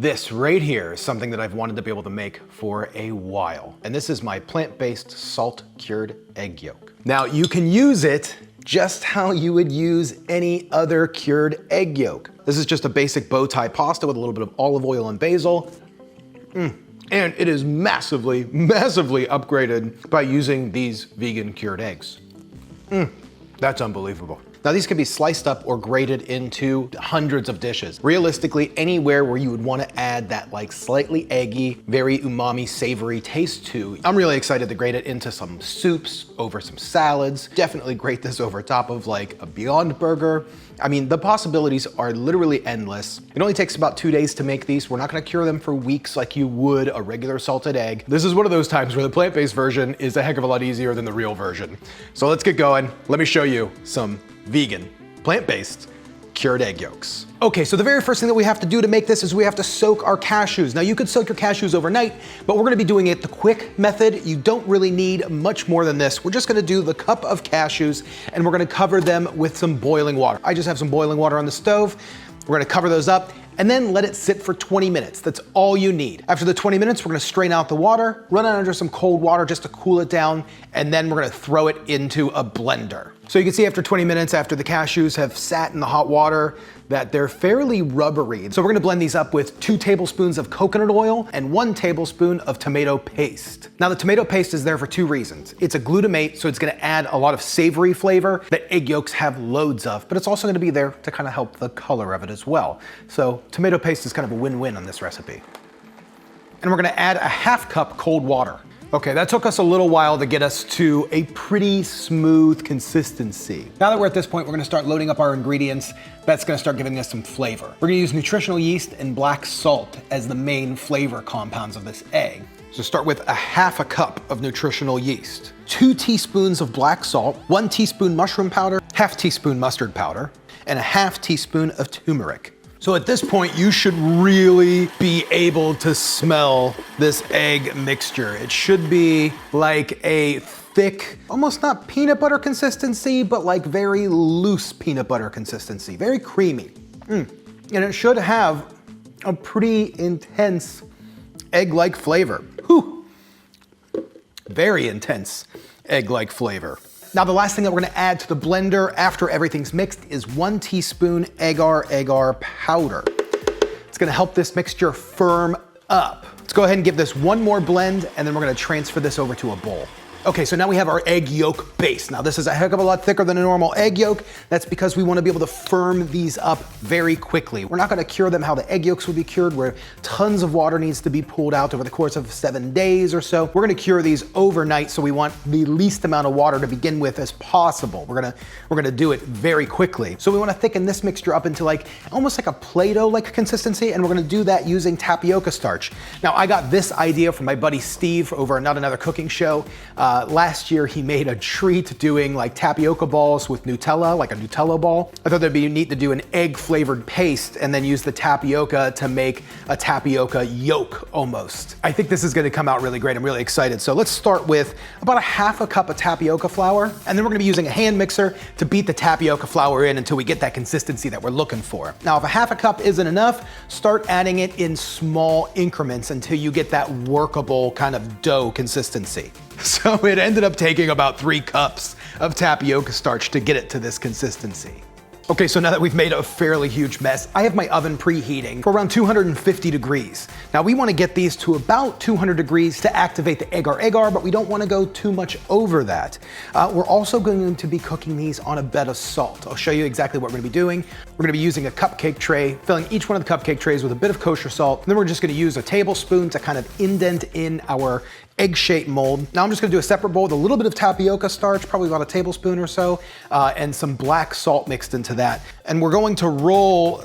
This right here is something that I've wanted to be able to make for a while. And this is my plant-based salt cured egg yolk. Now you can use it just how you would use any other cured egg yolk. This is just a basic bow tie pasta with a little bit of olive oil and basil. And it is massively, massively upgraded by using these vegan cured eggs. That's unbelievable. Now these can be sliced up or grated into hundreds of dishes. Realistically, anywhere where you would want to add that like slightly eggy, very umami, savory taste to. I'm really excited to grate it into some soups, over some salads. Definitely grate this over top of like a Beyond Burger. I mean, the possibilities are literally endless. It only takes about 2 days to make these. We're not gonna cure them for weeks like you would a regular salted egg. This is one of those times where the plant-based version is a heck of a lot easier than the real version. So let's get going. Let me show you some vegan, plant-based, cured egg yolks. Okay, so the very first thing that we have to do to make this is we have to soak our cashews. Now you could soak your cashews overnight, but we're gonna be doing it the quick method. You don't really need much more than this. We're just gonna do the cup of cashews and we're gonna cover them with some boiling water. I just have some boiling water on the stove. We're gonna cover those up and then let it sit for 20 minutes. That's all you need. After the 20 minutes, we're gonna strain out the water, run it under some cold water just to cool it down, and then we're gonna throw it into a blender. So you can see after 20 minutes, after the cashews have sat in the hot water, that they're fairly rubbery. So we're gonna blend these up with 2 tablespoons of coconut oil and 1 tablespoon of tomato paste. Now the tomato paste is there for 2 reasons. It's a glutamate, so it's gonna add a lot of savory flavor that egg yolks have loads of, but it's also gonna be there to kind of help the color of it as well. So tomato paste is kind of a win-win on this recipe. And we're gonna add a 1/2 cup cold water. Okay, that took us a little while to get us to a pretty smooth consistency. Now that we're at this point, we're gonna start loading up our ingredients. That's gonna start giving us some flavor. We're gonna use nutritional yeast and black salt as the main flavor compounds of this egg. So start with a 1/2 cup of nutritional yeast, 2 teaspoons of black salt, 1 teaspoon mushroom powder, 1/2 teaspoon mustard powder, and a 1/2 teaspoon of turmeric. So at this point, you should really be able to smell this egg mixture. It should be like a thick, almost not peanut butter consistency, but like very loose peanut butter consistency, very creamy. And it should have a pretty intense egg-like flavor. Whew. Very intense egg-like flavor. Now the last thing that we're gonna add to the blender after everything's mixed is 1 teaspoon agar powder. It's gonna help this mixture firm up. Let's go ahead and give this one more blend and then we're gonna transfer this over to a bowl. Okay, so now we have our egg yolk base. Now this is a heck of a lot thicker than a normal egg yolk. That's because we wanna be able to firm these up very quickly. We're not gonna cure them how the egg yolks would be cured, where tons of water needs to be pulled out over the course of 7 days or so. We're gonna cure these overnight, so we want the least amount of water to begin with as possible. We're gonna do it very quickly. So we wanna thicken this mixture up into like, almost like a Play-Doh-like consistency, and we're gonna do that using tapioca starch. Now I got this idea from my buddy Steve over at Not Another Cooking Show. Last year he made a treat doing like tapioca balls with Nutella, like a Nutella ball. I thought that'd be neat to do an egg flavored paste and then use the tapioca to make a tapioca yolk almost. I think this is gonna come out really great. I'm really excited. So let's start with about a 1/2 cup of tapioca flour, and then we're gonna be using a hand mixer to beat the tapioca flour in until we get that consistency that we're looking for. Now if a 1/2 cup isn't enough, start adding it in small increments until you get that workable kind of dough consistency. So it ended up taking about 3 cups of tapioca starch to get it to this consistency. Okay, so now that we've made a fairly huge mess, I have my oven preheating for around 250 degrees. Now we wanna get these to about 200 degrees to activate the agar, but we don't wanna go too much over that. We're also going to be cooking these on a bed of salt. I'll show you exactly what we're gonna be doing. We're gonna be using a cupcake tray, filling each one of the cupcake trays with a bit of kosher salt, and then we're just gonna use a tablespoon to kind of indent in our egg-shaped mold. Now I'm just gonna do a separate bowl with a little bit of tapioca starch, probably about a tablespoon or so, and some black salt mixed into that. And we're going to roll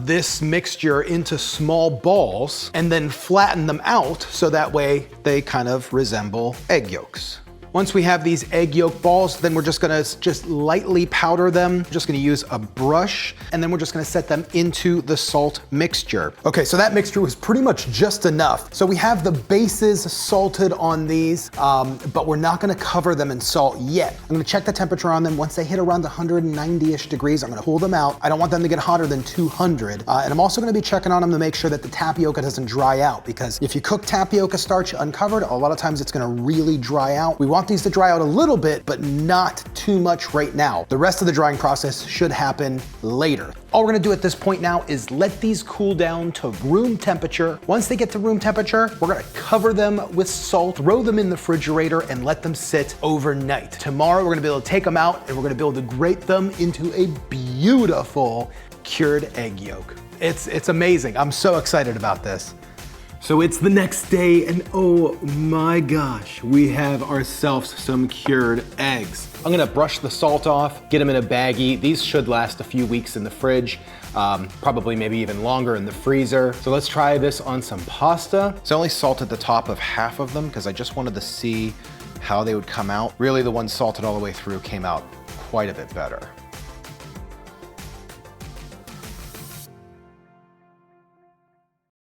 this mixture into small balls and then flatten them out so that way they kind of resemble egg yolks. Once we have these egg yolk balls, then we're just gonna lightly powder them. Just gonna use a brush, and then we're just gonna set them into the salt mixture. Okay, so that mixture was pretty much just enough. So we have the bases salted on these, but we're not gonna cover them in salt yet. I'm gonna check the temperature on them. Once they hit around 190-ish degrees, I'm gonna pull them out. I don't want them to get hotter than 200. And I'm also gonna be checking on them to make sure that the tapioca doesn't dry out, because if you cook tapioca starch uncovered, a lot of times it's gonna really dry out. We want these to dry out a little bit, but not too much right now. The rest of the drying process should happen later. All we're gonna do at this point now is let these cool down to room temperature. Once they get to room temperature, we're gonna cover them with salt, throw them in the refrigerator, and let them sit overnight. Tomorrow, we're gonna be able to take them out and we're gonna be able to grate them into a beautiful cured egg yolk. It's amazing. I'm so excited about this. So it's the next day, and oh my gosh, we have ourselves some cured eggs. I'm gonna brush the salt off, get them in a baggie. These should last a few weeks in the fridge, probably maybe even longer in the freezer. So let's try this on some pasta. So I only salted the top of half of them because I just wanted to see how they would come out. Really, the ones salted all the way through came out quite a bit better.